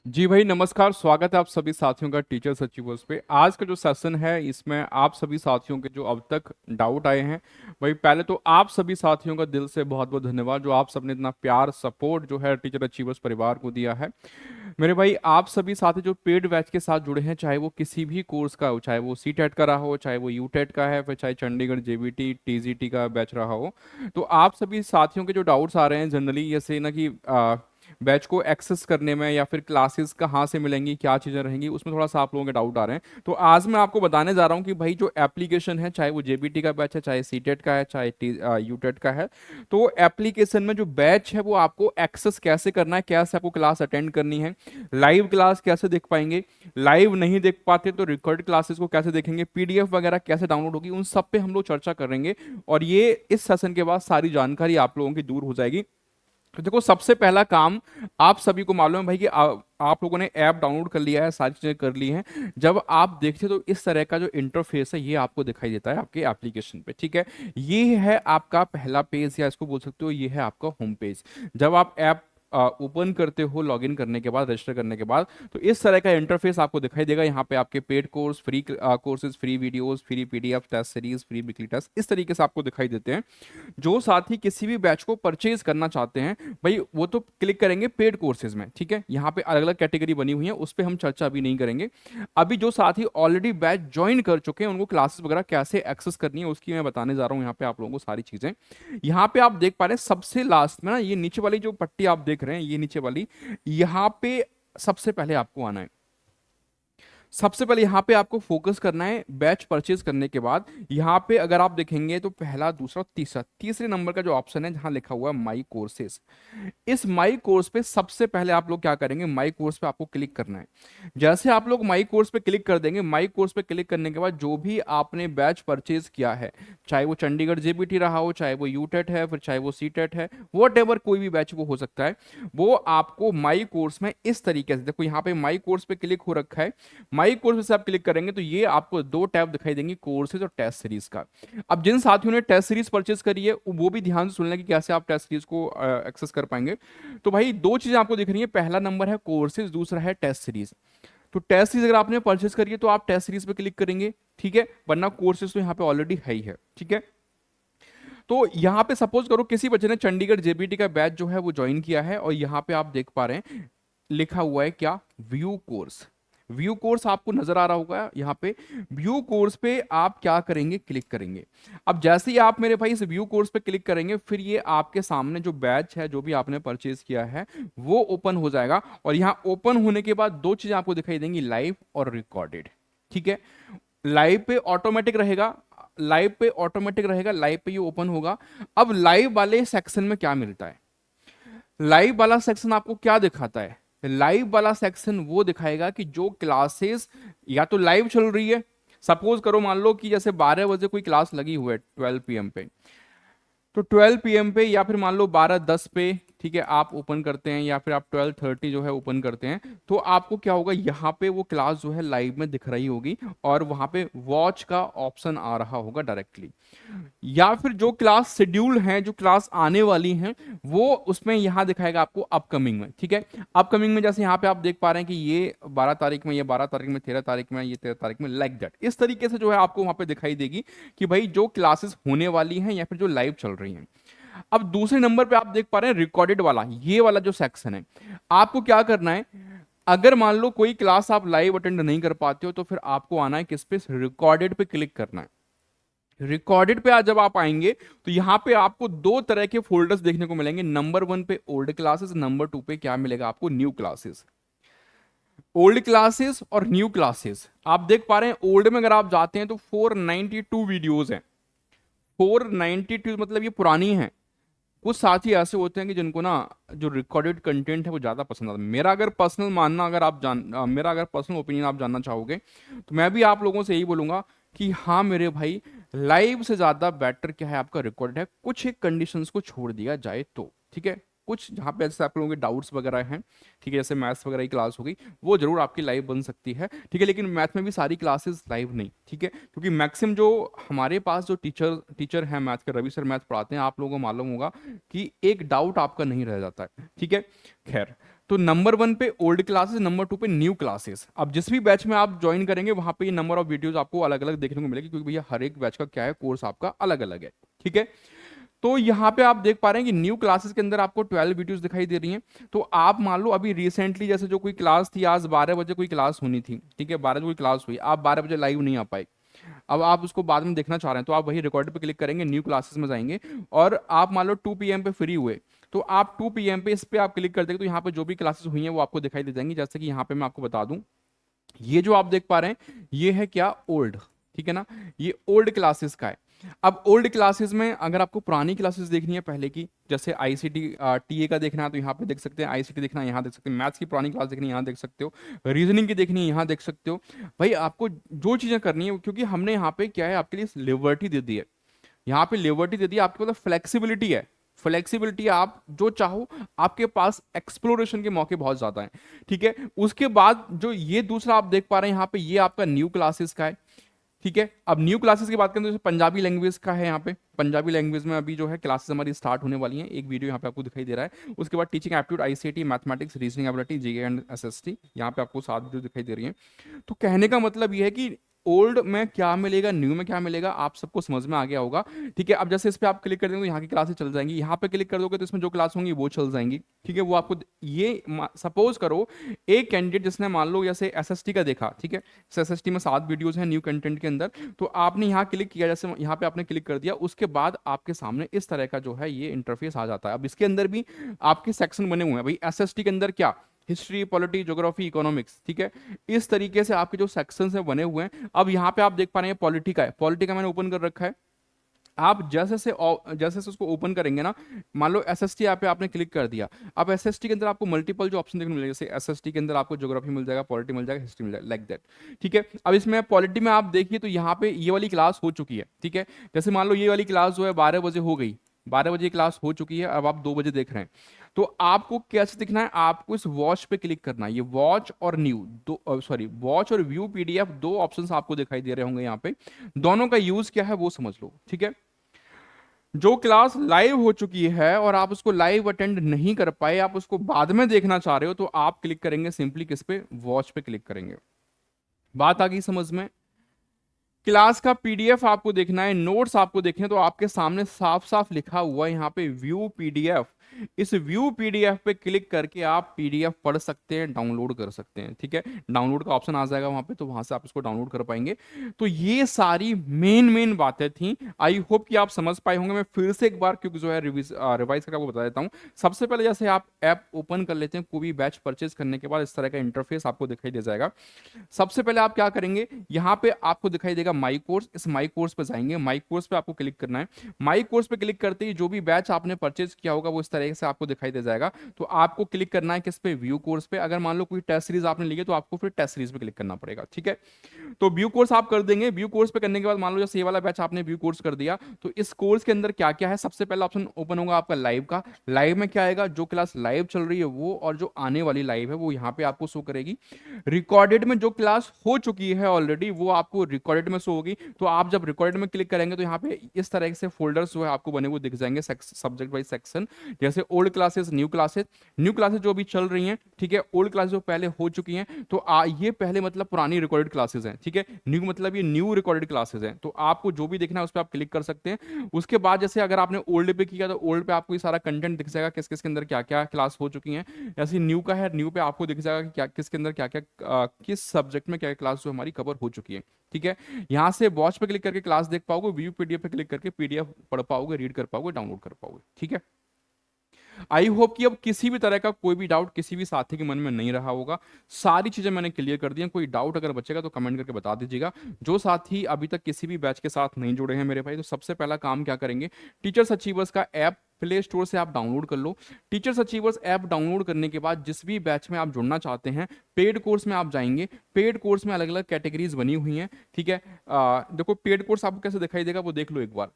जी भाई नमस्कार। स्वागत है आप सभी साथियों का टीचर्स अचीवर्स पे। आज का जो सेशन है इसमें आप सभी साथियों के जो अब तक डाउट आए हैं, भाई पहले तो आप सभी साथियों का दिल से बहुत बहुत धन्यवाद जो आप सबने इतना प्यार सपोर्ट जो है टीचर अचीवर्स परिवार को दिया है। मेरे भाई आप सभी साथी जो पेड बैच के साथ जुड़े हैं, चाहे वो किसी भी कोर्स का हो, चाहे वो सी टेट का रहा हो, चाहे वो यू टेट का है, फिर चाहे चंडीगढ़ जेबीटी टीजीटी का बैच रहा हो, तो आप सभी साथियों के जो डाउट्स आ रहे हैं जनरली जैसे ना कि बैच को एक्सेस करने में या फिर क्लासेस कहाँ से मिलेंगी, क्या चीज़ें रहेंगी, उसमें थोड़ा सा आप लोगों के डाउट आ रहे हैं। तो आज मैं आपको बताने जा रहा हूँ कि भाई जो एप्लीकेशन है, चाहे वो जेबीटी का बैच है, चाहे सीटेट का है, चाहे यूटेट का है, तो एप्लीकेशन में जो बैच है वो आपको एक्सेस कैसे करना है, कैसे आपको क्लास अटेंड करनी है, लाइव क्लास कैसे देख पाएंगे, लाइव नहीं देख पाते तो रिकॉर्ड क्लासेस को कैसे देखेंगे, पीडीएफ वगैरह कैसे डाउनलोड होगी, उन सब पे हम लोग चर्चा करेंगे। और ये इस सेशन के बाद सारी जानकारी आप लोगों की दूर हो जाएगी। तो देखो, सबसे पहला काम आप सभी को मालूम है भाई कि आप लोगों ने ऐप डाउनलोड कर लिया है, सारी चीजें कर ली हैं। जब आप देखते हो तो इस तरह का जो इंटरफेस है ये आपको दिखाई देता है आपके एप्लीकेशन पे, ठीक है। ये है आपका पहला पेज, या इसको बोल सकते हो ये है आपका होम पेज। जब आप ऐप ओपन करते हो लॉगिन करने के बाद, रजिस्टर करने के बाद, तो इस तरह का इंटरफेस आपको दिखाई देगा। यहाँ पे आपके paid course, free courses, free videos, free PDF, test series, free weekly test, इस तरीके से आपको दिखाई देते हैं। जो साथी किसी भी बैच को परचेज करना चाहते हैं भाई, वो तो क्लिक करेंगे पेड कोर्सेज में, ठीक है। यहाँ पे अलग अलग कैटेगरी बनी हुई है, उस पर हम चर्चा अभी नहीं करेंगे। अभी जो साथी ऑलरेडी बैच ज्वाइन कर चुके हैं उनको क्लासेस वगैरह कैसे एक्सेस करनी है उसकी मैं बताने जा रहा हूँ यहाँ पे आप लोगों को सारी चीजें। यहाँ पे आप देख पा रहे हैं सबसे लास्ट में ना, ये नीचे वाली जो पट्टी आप देख रहे हैं, ये नीचे वाली, यहाँ पे सबसे पहले आपको आना है। सबसे पहले यहाँ पे आपको फोकस करना है बैच परचेज करने के बाद। यहाँ पे अगर आप देखेंगे तो पहला, दूसरा, तीसरा, तीसरे नंबर का जो ऑप्शन है जहाँ लिखा हुआ है माई कोर्सेज, इस माई कोर्स पे सबसे पहले आप लोग क्या करेंगे, माई कोर्स पे आपको क्लिक करना है। जैसे आप लोग माई कोर्स पे क्लिक कर देंगे, माई कोर्स पे क्लिक करने के बाद जो भी आपने बैच परचेज किया है, चाहे वो चंडीगढ़ जेबीटी रहा हो, चाहे वो यूटेट है, फिर चाहे वो सीटेट है, वट एवर कोई भी बैच वो हो सकता है, वो आपको माई कोर्स में इस तरीके से, देखो यहाँ पे माई कोर्स पे क्लिक हो रखा है। माई कोर्स से आप क्लिक करेंगे तो ये आपको दो टैब दिखाई देंगे, कोर्सेज और टेस्ट सीरीज का। अब जिन साथियों ने टेस्ट सीरीज परचेज करी है वो भी ध्यान से सुन लें कि कैसे आप टेस्ट सीरीज को एक्सेस कर पाएंगे। तो भाई दो चीजें आपको दिख रही है, पहला नंबर है कोर्सेज, दूसरा है टेस्ट सीरीज। तो टेस्ट सीरीज अगर आपने परचेज करी है तो आप टेस्ट सीरीज पे क्लिक करेंगे, ठीक है, वरना कोर्सेज तो यहाँ पे ऑलरेडी है ही है, ठीक है। तो यहाँ पे सपोज करो किसी बच्चे ने चंडीगढ़ जेबीटी का बैच जो है वो ज्वाइन किया है, और यहाँ पे आप देख पा रहे हैं लिखा हुआ है क्या, व्यू कोर्स। व्यू कोर्स आपको नजर आ रहा होगा यहाँ पे। व्यू कोर्स पे आप क्या करेंगे, क्लिक करेंगे। अब जैसे ही आप मेरे भाई इस व्यू कोर्स पे क्लिक करेंगे, फिर ये आपके सामने जो बैच है जो भी आपने परचेज किया है वो ओपन हो जाएगा। और यहाँ ओपन होने के बाद दो चीजें आपको दिखाई देंगी, लाइव और रिकॉर्डेड, ठीक है। लाइव पे ऑटोमेटिक रहेगा, लाइव पे ऑटोमेटिक रहेगा, लाइव पे ये ओपन होगा। अब लाइव वाले सेक्शन में क्या मिलता है, लाइव वाला सेक्शन आपको क्या दिखाता है, लाइव वाला सेक्शन वो दिखाएगा कि जो क्लासेस या तो लाइव चल रही है, सपोज करो मान लो कि जैसे 12 बजे कोई क्लास लगी हुई है 12 PM पे, तो 12 PM पे या फिर मान लो 12:10 पे, ठीक है, आप ओपन करते हैं, या फिर आप 12:30 जो है ओपन करते हैं, तो आपको क्या होगा, यहाँ पे वो क्लास जो है लाइव में दिख रही होगी, और वहां पे वॉच का ऑप्शन आ रहा होगा डायरेक्टली। या फिर जो क्लास शेड्यूल हैं, जो क्लास आने वाली हैं, वो उसमें यहाँ दिखाएगा आपको अपकमिंग में, ठीक है। अपकमिंग में जैसे यहाँ पे आप देख पा रहे हैं कि ये 12 तारीख में, ये 12 तारीख में, 13 तारीख में, ये 13 तारीख में, लाइक दैट, इस तरीके से जो है आपको वहां पे दिखाई देगी कि भाई जो क्लासेस होने वाली हैं या फिर जो लाइव चल रही हैं। अब दूसरे नंबर पे आप देख पा रहे हैं रिकॉर्डेड वाला, ये वाला जो सेक्शन है, आपको क्या करना है, अगर मान लो कोई क्लास आप लाइव अटेंड नहीं कर पाते हो तो फिर आपको आना है किस पे, रिकॉर्डेड पे क्लिक करना है। रिकॉर्डेड पे आज जब आप आएंगे तो यहां पे आपको दो तरह के फोल्डर्स देखने को मिलेंगे। नंबर 1 पे ओल्ड क्लासेस, नंबर 2 पे क्या मिलेगा आपको, न्यू क्लासेस। ओल्ड क्लासेस और न्यू क्लासेस आप देख पा रहे हैं, ओल्ड में अगर आप जाते हैं तो 492 वीडियोस हैं। 492 मतलब ये पुरानी है। कुछ साथी ऐसे होते हैं कि जिनको ना जो रिकॉर्डेड कंटेंट है वो ज्यादा पसंद आता है। मेरा अगर पर्सनल मानना, अगर आप मेरा अगर पर्सनल ओपिनियन आप जानना चाहोगे तो मैं भी आप लोगों से यही बोलूंगा कि हाँ मेरे भाई, लाइव से ज्यादा बेटर क्या है आपका रिकॉर्डेड है, कुछ एक कंडीशंस को छोड़ दिया जाए तो, ठीक है। कुछ जहाँ पे जैसे आप लोगों के डाउट्स वगैरह हैं, ठीक है, जैसे मैथ्स वगैरह की क्लास हो गई, वो जरूर आपकी लाइव बन सकती है, ठीक है, लेकिन मैथ में भी सारी क्लासेस लाइव नहीं, ठीक है, क्योंकि मैक्सिमम जो हमारे पास जो टीचर हैं मैथ के, रवि सर मैथ पढ़ाते हैं, आप लोगों को मालूम होगा कि एक डाउट आपका नहीं रह जाता है, ठीक है। खैर, तो नंबर 1 पे ओल्ड क्लासेस, नंबर 2 पे न्यू क्लासेस। अब जिस भी बैच में आप ज्वाइन करेंगे वहां पे ये नंबर ऑफ वीडियोस आपको अलग अलग देखने को मिलेगी, क्योंकि भैया हर एक बैच का क्या है, कोर्स आपका अलग अलग है, ठीक है। तो यहाँ पे आप देख पा रहे हैं कि न्यू क्लासेस के अंदर आपको 12 वीडियोस दिखाई दे रही हैं। तो आप मान लो अभी रिसेंटली जैसे जो कोई क्लास थी, आज 12 बजे कोई क्लास होनी थी, ठीक है, 12 बजे कोई क्लास हुई, आप 12 बजे लाइव नहीं आ पाए, अब आप उसको बाद में देखना चाह रहे हैं, तो आप वही रिकॉर्ड पे क्लिक करेंगे, न्यू क्लासेस में जाएंगे, और आप मान लो 2 PM पे फ्री हुए, तो आप 2 PM पे इस पे आप क्लिक कर देंगे, तो यहाँ पे जो भी क्लासेस हुई हैं वो आपको दिखाई दे जाएंगी। जैसे कि यहाँ पे मैं आपको बता दूं, ये जो आप देख पा रहे हैं ये है क्या, ओल्ड, ठीक है ना, ये ओल्ड क्लासेस का है। अब ओल्ड क्लासेस में अगर आपको पुरानी क्लासेस देखनी है पहले की, जैसे आईसीटी टीए का देखना है तो यहाँ पे देख सकते हैं, आईसीटी देखना है यहाँ देख सकते हैं, मैथ्स की पुरानी क्लास देखनी है यहाँ देख सकते हो, रीजनिंग की देखनी है यहाँ देख सकते हो। भाई आपको जो चीजें करनी है, क्योंकि हमने यहाँ पे क्या है आपके लिए लिबर्टी दे दी है, यहाँ पे लिबर्टी दे दी है, आपके पास फ्लेक्सिबिलिटी है, फ्लेक्सिबिलिटी, आप जो चाहो, आपके पास एक्सप्लोरेशन के मौके बहुत ज्यादा हैं, ठीक है। उसके बाद जो ये दूसरा आप देख पा रहे हैं यहाँ पे, ये आपका न्यू क्लासेस का है, ठीक है। अब न्यू क्लासेस की बात करें तो पंजाबी लैंग्वेज का है, यहाँ पे पंजाबी लैंग्वेज में अभी जो है क्लासेस हमारी स्टार्ट होने वाली हैं, एक वीडियो यहाँ पे आपको दिखाई दे रहा है। उसके बाद teaching aptitude, ICT, mathematics, reasoning ability, GK and SST, यहाँ पे आपको 7 वीडियो दिखाई दे रही हैं। तो कहने का मतलब ये है कि ओल्ड में क्या मिलेगा, न्यू में क्या मिलेगा, आप सबको समझ में आ गया होगा, ठीक है। अब जैसे इस पे आप क्लिक कर देंगे तो यहाँ की क्लासेस चल जाएंगी, यहाँ पे क्लिक कर दोगे तो इसमें जो क्लास होंगी वो चल जाएंगी, ठीक है। वो आपको ये सपोज करो एक कैंडिडेट जिसने मान लो जैसे एसएसटी का देखा, ठीक है, एसएसटी में 7 वीडियोस हैं न्यू कंटेंट के अंदर, तो आपने यहाँ क्लिक किया, जैसे यहाँ पे आपने क्लिक कर दिया, उसके बाद आपके सामने इस तरह का जो है ये इंटरफेस आ जाता है। अब इसके अंदर भी आपके सेक्शन बने हुए हैं, भाई एसएसटी के अंदर क्या, हिस्ट्री, पॉलिटी, ज्योग्राफी, इकोनॉमिक्स, ठीक है, इस तरीके से आपके जो सेक्शंस हैं बने हुए हैं। अब यहाँ पे आप देख पा रहे हैं पॉलिटी का है, पॉलिटी का मैंने ओपन कर रखा है। आप जैसे से उसको ओपन करेंगे ना, मान लो एसएसटी यहाँ पे आपने क्लिक कर दिया, अब एसएसटी के अंदर आपको मल्टीपल जो ऑप्शन देखने मिलेगा, जैसे एसएसटी के अंदर आपको ज्योग्राफी मिल जाएगा, पॉलिटी मिल जाएगा, हिस्ट्री मिल जाएगा, लाइक दैट, ठीक है। अब इसमें पॉलिटी में आप देखिए तो यहाँ पे ये वाली क्लास हो चुकी है, ठीक है। जैसे मान लो ये वाली क्लास जो है 12 बजे हो गई, 12 बजे क्लास हो चुकी है, अब आप 2 बजे देख रहे हैं, तो आपको कैसे दिखना है, आपको इस वॉच पे क्लिक करना है, ये वॉच और न्यू दो, सॉरी, वॉच और व्यू पीडीएफ, दो ऑप्शंस आपको दिखाई दे रहे होंगे यहाँ पे, दोनों का यूज क्या है वो समझ लो, ठीक है। जो क्लास लाइव हो चुकी है और आप उसको लाइव अटेंड नहीं कर पाए, आप उसको बाद में देखना चाह रहे हो, तो आप क्लिक करेंगे सिंपली किस पे, वॉच पे क्लिक करेंगे। बात आ गई समझ में। क्लास का पीडीएफ आपको देखना है, नोट्स आपको देखने, तो आपके सामने साफ साफ लिखा हुआ है यहाँ पे व्यू पीडीएफ, इस व्यू पीडीएफ पे क्लिक करके आप पीडीएफ पढ़ सकते हैं, डाउनलोड कर सकते हैं, ठीक है। डाउनलोड का ऑप्शन आ जाएगा वहां पे, तो वहां से आप इसको डाउनलोड कर पाएंगे। तो ये सारी मेन मेन बातें थी, आई होप कि आप समझ पाए होंगे। मैं फिर से एक बार क्योंकि जो है रिवाइज करके आपको बता देता हूँ। सबसे पहले जैसे आप ऐप ओपन कर लेते हैं, कोई भी बैच परचेज करने के बाद इस तरह का इंटरफेस आपको दिखाई दे जाएगा। सबसे पहले आप क्या करेंगे, यहाँ पे आपको दिखाई देगा माई कोर्स, इस माई कोर्स पे जाएंगे, माई कोर्स पे आपको क्लिक करना है। माई कोर्स पे क्लिक करते ही जो भी बैच आपने परचेज किया होगा वो इस तरह से आपको दिखाई दे जाएगा। तो आपको क्लिक करना है किस पे, व्यू कोर्स पे। अगर मान लो कोई टेस्ट सीरीज आपने ली है तो आपको फिर टेस्ट सीरीज पे क्लिक करना पड़ेगा, ठीक है। तो व्यू कोर्स आप कर देंगे, व्यू कोर्स पे करने के बाद मान लो जैसे ये वाला बैच आपने व्यू कोर्स कर दिया, तो इस कोर्स के अंदर क्या क्या है, सबसे पहला ऑप्शन ओपन होगा आपका लाइव का। लाइव में क्या आएगा, जो क्लास लाइव चल रही है वो, और जो आने वाली लाइव है वो यहाँ पे आपको शो करेगी। रिकॉर्डेड में जो क्लास हो चुकी है ऑलरेडी वो आपको रिकॉर्डेड में शो होगी। तो आप जब रिकॉर्डेड में क्लिक करेंगे तो यहाँ पे इस तरह से फोल्डर्स जो है आपको बने हुए दिख जाएंगे, सब्जेक्ट वाइज सेक्शन, जैसे old classes, new classes. New classes जो अभी चल रही हैं, ठीक है, ओल्ड क्लासेस जो पहले हो चुकी हैं, तो ये पहले मतलब पुरानी रिकॉर्डेड क्लासेस हैं, ठीक है। न्यू मतलब ये न्यू रिकॉर्डेड क्लासेस हैं, तो आपको जो भी देखना है उस पर आप क्लिक कर सकते हैं। उसके बाद जैसे अगर आपने ओल्ड पे किया तो ओल्ड पे आपको ये सारा कंटेंट दिख जाएगा, किस किस के अंदर क्या क्या क्लास हो चुकी हैं। जैसे न्यू का है, न्यू पे आपको दिख जाएगा कि क्या किसके अंदर क्या क्या किस सब्जेक्ट में क्या क्लास जो हमारी कवर हो चुकी है, ठीक है। यहाँ से वॉच पे क्लिक करके क्लास देख पाओगे, व्यू पीडीएफ पे क्लिक करके पीडीएफ पढ़ पाओगे, रीड कर पाओगे, डाउनलोड कर पाओगे, ठीक है। आई होप कि अब किसी भी तरह का कोई भी डाउट किसी भी साथी के मन में नहीं रहा होगा, सारी चीजें मैंने क्लियर कर दी हैं। कोई डाउट अगर बचेगा तो कमेंट करके बता दीजिएगा। जो साथी अभी तक किसी भी बैच के साथ नहीं जुड़े हैं मेरे भाई, तो सबसे पहला काम क्या करेंगे, टीचर्स अचीवर्स का ऐप प्ले स्टोर से आप डाउनलोड कर लो। टीचर्स अचीवर्स ऐप डाउनलोड करने के बाद जिस भी बैच में आप जुड़ना चाहते हैं, पेड कोर्स में आप जाएंगे। पेड कोर्स में अलग अलग कैटेगरीज बनी हुई हैं, ठीक है। देखो पेड कोर्स आपको कैसे दिखाई देगा वो देख लो एक बार।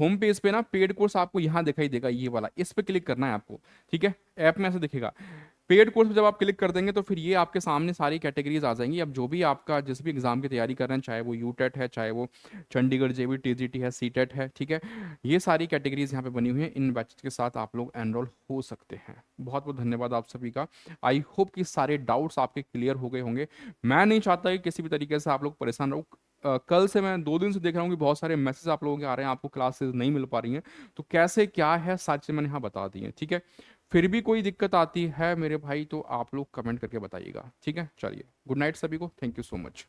होम पेज पे ना पेड कोर्स आपको यहाँ दिखाई देगा, ये वाला, इस पे क्लिक करना है आपको। ठीक है, ऐप में ऐसे दिखेगा। पेड कोर्स पे जब आप क्लिक कर देंगे तो फिर ये आपके सामने सारी कैटेगरीज आ जाएंगी। अब जो भी आपका जिस भी एग्जाम की तैयारी कर रहे हैं, चाहे वो यूटेट है, चाहे वो चंडीगढ़ जेबी टीजीटी है, सीटेट है, ठीक है, ये सारी कैटेगरीज यहाँ पे बनी हुई हैं। इन बैचेस के साथ आप लोग एनरोल हो सकते हैं। बहुत बहुत धन्यवाद आप सभी का। आई होप कि सारे डाउट्स आपके क्लियर हो गए होंगे। मैं नहीं चाहता कि किसी भी तरीके से आप लोग परेशान रहो। कल से मैं 2 दिन से देख रहा हूँ कि बहुत सारे मैसेज आप लोगों के आ रहे हैं, आपको क्लासेस नहीं मिल पा रही हैं, तो कैसे क्या है सारी चीज़ें मैंने यहाँ बता दी हैं। ठीक है, फिर भी कोई दिक्कत आती है मेरे भाई तो आप लोग कमेंट करके बताइएगा। ठीक है, चलिए, गुड नाइट सभी को, थैंक यू सो मच।